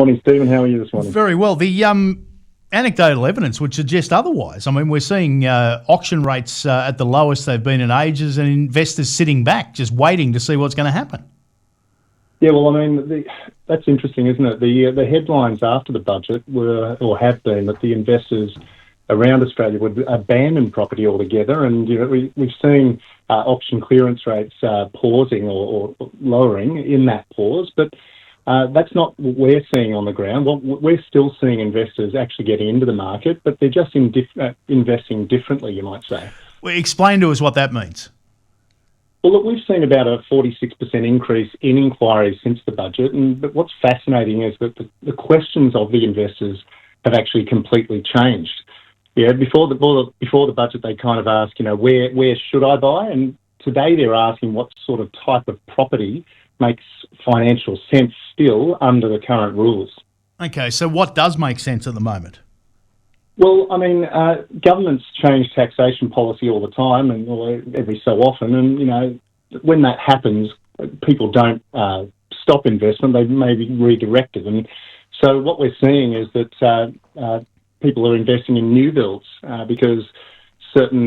Morning, Stephen. How are you this morning? Very well. The anecdotal evidence would suggest otherwise. I mean, we're seeing auction rates at the lowest they've been in ages, and investors sitting back, just waiting to see what's going to happen. Yeah, well, I mean, that's interesting, isn't it? The headlines after the budget were, or have been, that the investors around Australia would abandon property altogether, and we've seen auction clearance rates pausing or lowering in that pause, but that's not what we're seeing on the ground. Well, we're still seeing investors actually getting into the market, but they're just investing differently, you might say. Well, explain to us what that means. Well, look, we've seen about a 46% increase in inquiries since the budget, but what's fascinating is that the questions of the investors have actually completely changed. Yeah, before the budget, they kind of asked, where should I buy? And today they're asking what sort of type of property makes financial sense still under the current rules. Okay, so what does make sense at the moment? Well, I mean, governments change taxation policy all the time and every so often, and, when that happens, people don't stop investment, they may be redirected. And so what we're seeing is that people are investing in new builds because certain,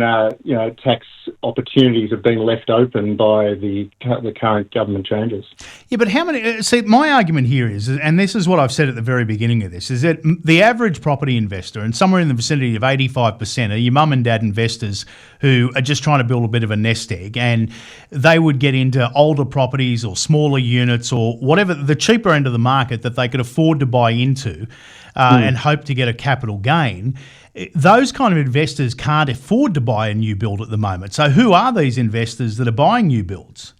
tax opportunities have been left open by the current government changes. Yeah, but how many... See, my argument here is, and this is what I've said at the very beginning of this, is that the average property investor, and somewhere in the vicinity of 85%, are your mum and dad investors who are just trying to build a bit of a nest egg, and they would get into older properties or smaller units or whatever, the cheaper end of the market that they could afford to buy into and hope to get a capital gain. Those kind of investors can't afford to buy a new build at the moment. So who are these investors that are buying new builds?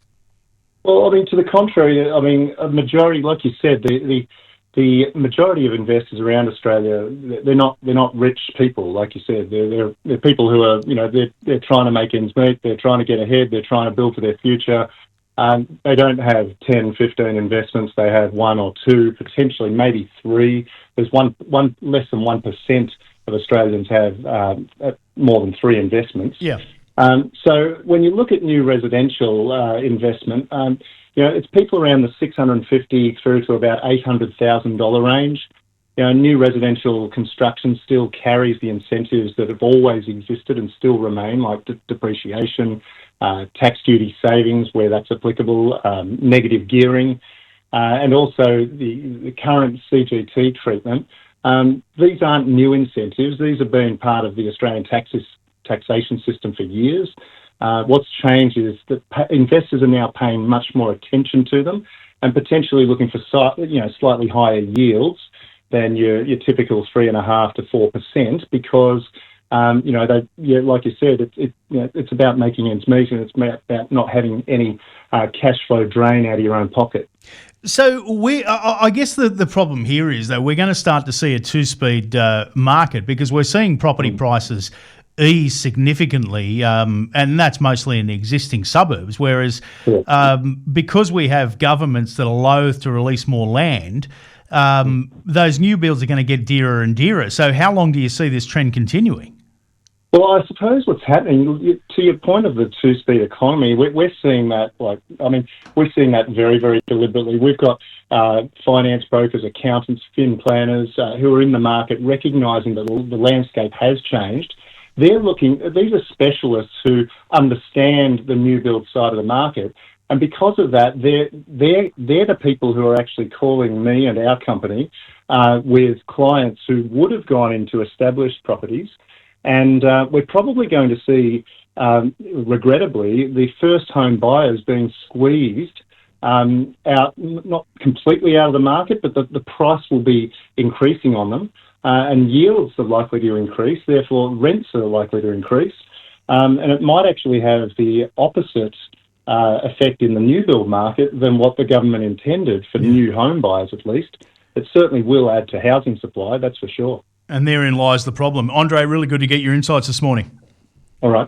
Well, I mean, to the contrary, I mean, a majority, like you said, the majority of investors around Australia, they're not rich people, like you said. They're people who are, they're trying to make ends meet, they're trying to get ahead, they're trying to build for their future. They don't have 10, 15 investments. They have one or two, potentially maybe three. There's one less than 1% of Australians have more than three investments. Yeah. So when you look at new residential investment, it's people around the $650 through to about $800,000 range. New residential construction still carries the incentives that have always existed and still remain, like depreciation, tax duty savings where that's applicable, negative gearing, and also the current CGT treatment. These aren't new incentives. These have been part of the Australian taxation system for years. What's changed is that investors are now paying much more attention to them and potentially looking for slightly higher yields than your typical 3.5% to 4%, because like you said, it's about making ends meet, and it's about not having any cash flow drain out of your own pocket. So I guess the problem here is that we're going to start to see a two-speed market, because we're seeing property prices ease significantly, and that's mostly in the existing suburbs, whereas because we have governments that are loath to release more land, those new builds are going to get dearer and dearer. So how long do you see this trend continuing? Well, I suppose what's happening, to your point of the two-speed economy, we're seeing that, we're seeing that very, very deliberately. We've got finance brokers, accountants, fin planners who are in the market recognising that the landscape has changed. These are specialists who understand the new build side of the market, and because of that, they're the people who are actually calling me and our company with clients who would have gone into established properties. And we're probably going to see, regrettably, the first home buyers being squeezed out, not completely out of the market, but the price will be increasing on them, and yields are likely to increase. Therefore, rents are likely to increase, and it might actually have the opposite effect in the new build market than what the government intended for new home buyers, at least. It certainly will add to housing supply, that's for sure. And therein lies the problem. Andre, really good to get your insights this morning. All right.